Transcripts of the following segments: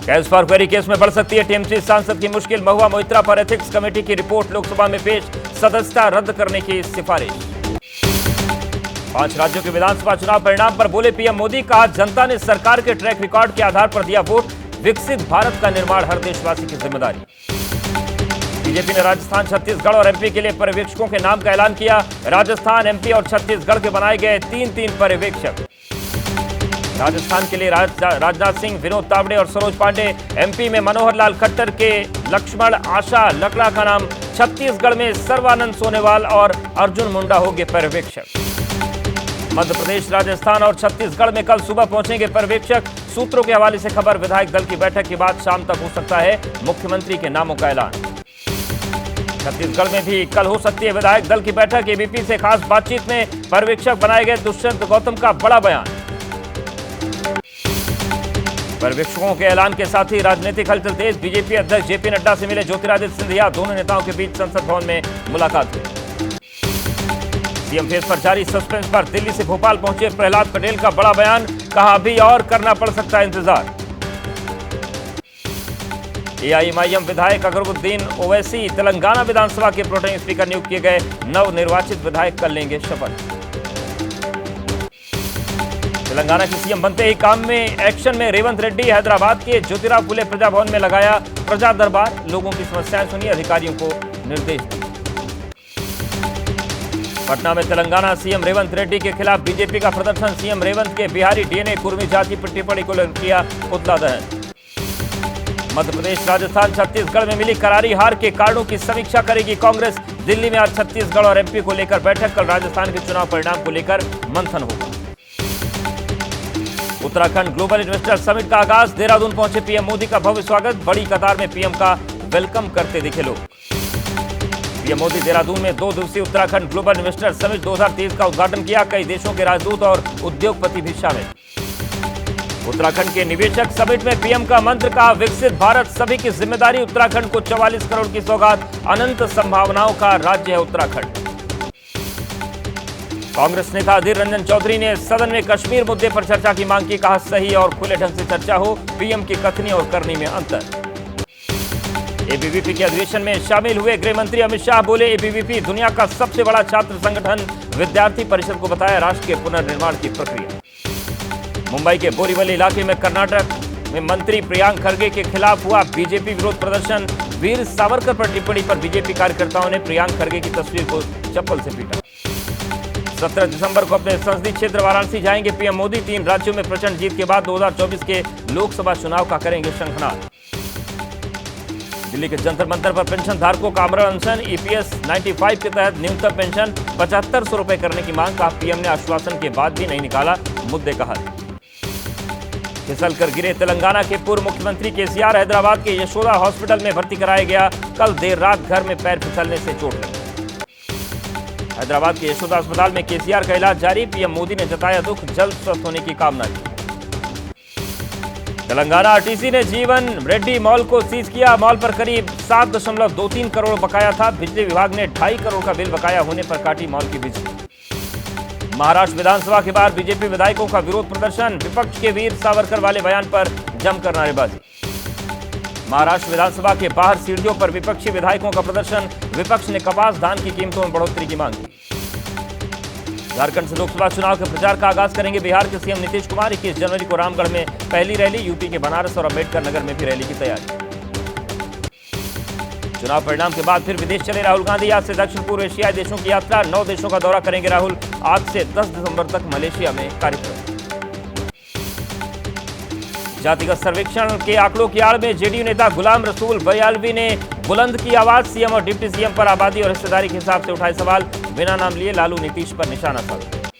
Cash for query case में बढ़ सकती है टीएमसी सांसद की मुश्किल। महुआ मोइत्रा पर एथिक्स कमेटी की रिपोर्ट लोकसभा में पेश, सदस्यता रद्द करने की सिफारिश। 5 राज्यों के विधानसभा चुनाव परिणाम पर बोले पीएम मोदी, कहा जनता ने सरकार के ट्रैक रिकॉर्ड के आधार पर दिया वोट, विकसित भारत का निर्माण हर देशवासी की जिम्मेदारी। बीजेपी ने राजस्थान, छत्तीसगढ़ और एमपी के लिए पर्यवेक्षकों के नाम का ऐलान किया। राजस्थान, एमपी और छत्तीसगढ़ के बनाए गए 3 पर्यवेक्षक। राजस्थान के लिए राजनाथ सिंह, विनोद तावड़े और सरोज पांडे, एमपी में मनोहर लाल खट्टर के लक्ष्मण आशा लकड़ा का नाम, छत्तीसगढ़ में सर्वानंद सोनेवाल और अर्जुन मुंडा होंगे पर्यवेक्षक। मध्य प्रदेश, राजस्थान और छत्तीसगढ़ में कल सुबह पहुंचेंगे पर्यवेक्षक। सूत्रों के हवाले से खबर, विधायक दल की बैठक के बाद शाम तक हो सकता है मुख्यमंत्री के नामों का ऐलान। छत्तीसगढ़ में भी कल हो सकती है विधायक दल की बैठक। एबीपी से खास बातचीत में पर्यवेक्षक बनाए गए दुष्यंत गौतम का बड़ा बयान। पर्यवेक्षकों के ऐलान के साथ ही राजनीतिक हलचल तेज। बीजेपी अध्यक्ष जेपी नड्डा से मिले ज्योतिरादित्य सिंधिया, दोनों नेताओं के बीच संसद भवन में मुलाकात हुई। सीएम फेस पर जारी सस्पेंस पर दिल्ली से भोपाल पहुंचे प्रहलाद पटेल का बड़ा बयान, कहा अभी और करना पड़ सकता है इंतजार। एआईएमआईएम विधायक अकबरुद्दीन ओवैसी तेलंगाना विधानसभा के प्रोटेम स्पीकर नियुक्त किए गए। नवनिर्वाचित विधायक कल लेंगे शपथ। तेलंगाना के सीएम बनते ही काम में एक्शन में रेवंत रेड्डी। हैदराबाद के ज्योतिराव फुले प्रजा भवन में लगाया प्रजा दरबार, लोगों की समस्याएं सुनी, अधिकारियों को निर्देश दिए। पटना में तेलंगाना सीएम रेवंत रेड्डी के खिलाफ बीजेपी का प्रदर्शन। सीएम रेवंत के बिहारी डीएनए कुर्मी जाति पर टिप्पणी को किया पुतला दहन। मध्य प्रदेश, राजस्थान, छत्तीसगढ़ में मिली करारी हार के कारणों की समीक्षा करेगी कांग्रेस। दिल्ली में आज छत्तीसगढ़ और एमपी को लेकर बैठक। कल राजस्थान के चुनाव परिणाम को लेकर मंथन होगा। उत्तराखंड ग्लोबल इन्वेस्टर समिट का आगाज। देहरादून पहुंचे पीएम मोदी का भव्य स्वागत। बड़ी कतार में पीएम का वेलकम करते दिखे लोग। पीएम मोदी देहरादून में 2 दिवसीय उत्तराखंड ग्लोबल इन्वेस्टर समिट 2023 का उद्घाटन किया। कई देशों के राजदूत और उद्योगपति भी शामिल। उत्तराखंड के निवेशक समिट में पीएम का मंत्र, कहा विकसित भारत सभी की जिम्मेदारी। उत्तराखंड को 44 करोड़ की सौगात, अनंत संभावनाओं का राज्य है उत्तराखंड। कांग्रेस नेता अधीर रंजन चौधरी ने सदन में कश्मीर मुद्दे पर चर्चा की मांग की। कहा सही और खुले ढंग से चर्चा हो, पीएम की कथनी और करनी में अंतर। एबीवीपी के अधिवेशन में शामिल हुए गृह मंत्री अमित शाह, बोले एबीवीपी दुनिया का सबसे बड़ा छात्र संगठन। विद्यार्थी परिषद को बताया राष्ट्र के पुनर्निर्माण की प्रक्रिया। मुंबई के बोरीवली इलाके में कर्नाटक में मंत्री प्रियांक खरगे के खिलाफ हुआ बीजेपी विरोध प्रदर्शन। वीर सावरकर पर टिप्पणी पर बीजेपी कार्यकर्ताओं ने प्रियांक खरगे की तस्वीर को चप्पल से पीटा। 17 दिसंबर को अपने संसदीय क्षेत्र वाराणसी जाएंगे पीएम मोदी। 3 राज्यों में प्रचंड जीत के बाद 2024 के लोकसभा चुनाव का करेंगे शंखनाद। दिल्ली के जंतर मंतर पर पेंशन धारकों का आमरण अनशन। ईपीएस 95 के तहत न्यूनतम पेंशन 7500 रुपए करने की मांग। कहा पीएम ने आश्वासन के बाद भी नहीं निकाला मुद्दे का हल। फिसल कर गिरे तेलंगाना के पूर्व मुख्यमंत्री केसीआर। हैदराबाद के यशोदा हॉस्पिटल में भर्ती कराया गया। कल देर रात घर में पैर फिसलने से चोट लगी। हैदराबाद के यशोदा अस्पताल में केसीआर का इलाज जारी। पीएम मोदी ने जताया दुख, जल्द स्वस्थ होने की कामना की। तेलंगाना आरटीसी ने जीवन रेड्डी मॉल को सीज किया। मॉल पर करीब 7.23 करोड़ बकाया था। बिजली विभाग ने 2.5 करोड़ का बिल बकाया होने पर काटी मॉल की बिजली। महाराष्ट्र विधानसभा के बाहर बीजेपी विधायकों का विरोध प्रदर्शन। विपक्ष के वीर सावरकर वाले बयान पर जमकर नारेबाजी। महाराष्ट्र विधानसभा के बाहर सीढ़ियों पर विपक्षी विधायकों का प्रदर्शन। विपक्ष ने कपास, धान की कीमतों में बढ़ोतरी की मांग की। झारखंड से लोकसभा चुनाव के प्रचार का आगाज करेंगे बिहार के सीएम नीतीश कुमार। 21 जनवरी को रामगढ़ में पहली रैली। यूपी के बनारस और अम्बेडकर नगर में भी रैली की तैयारी। चुनाव परिणाम के बाद फिर विदेश चले राहुल गांधी। आज से दक्षिण पूर्व एशियाई देशों की यात्रा। 9 देशों का दौरा करेंगे राहुल। आज से 10 दिसंबर तक मलेशिया में कार्यक्रम। जातिगत सर्वेक्षण के आंकड़ों की आड़ में जेडीयू नेता गुलाम रसूल बयालवी ने बुलंद की आवाज। सीएम और डिप्टी सीएम पर आबादी और हिस्सेदारी के हिसाब से उठाए सवाल। बिना नाम लिए लालू नीतीश पर निशाना साधा।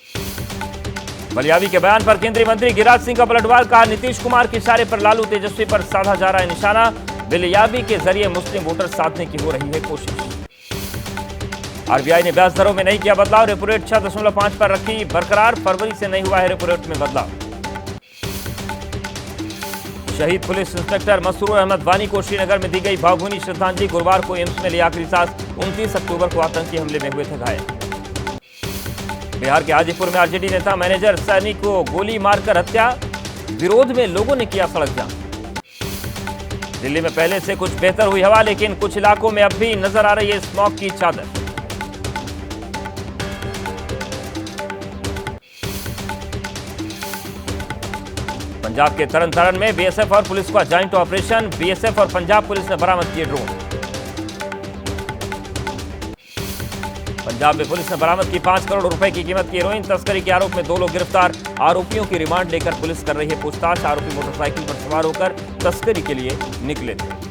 बलियावी के बयान पर केंद्रीय मंत्री गिरिराज सिंह का पलटवार। कहा नीतीश कुमार के इशारे पर लालू तेजस्वी पर साधा जा रहा है निशाना। बलियावी के जरिए मुस्लिम वोटर साधने की हो रही है कोशिश। आरबीआई ने ब्याज दरों में नहीं किया बदलाव। रेपो रेट 6.5 पर रखी बरकरार। फरवरी से नहीं हुआ है रेपो रेट में बदलाव। शहीद पुलिस इंस्पेक्टर मसरूर अहमद वानी को श्रीनगर में दी गई भावभीनी श्रद्धांजलि। गुरुवार को एम्स में लिया आखिरी सांस। 29 अक्टूबर को आतंकी हमले में हुए थे घायल। बिहार के हाजीपुर में आरजेडी नेता मैनेजर सैनी को गोली मारकर हत्या। विरोध में लोगों ने किया सड़क जाम। दिल्ली में पहले से कुछ बेहतर हुई हवा, लेकिन कुछ इलाकों में अब भी नजर आ रही है स्मॉग की चादर। पंजाब के तरन तारण में बीएसएफ और पुलिस का जॉइंट ऑपरेशन। बीएसएफ और पंजाब पुलिस ने बरामद किए ड्रोन। पंजाब में पुलिस ने बरामद की 5 करोड़ रुपए की कीमत की हेरोइन। तस्करी के आरोप में 2 लोग गिरफ्तार। आरोपियों की रिमांड लेकर पुलिस कर रही है पूछताछ। आरोपी मोटरसाइकिल पर सवार होकर तस्करी के लिए निकले थे।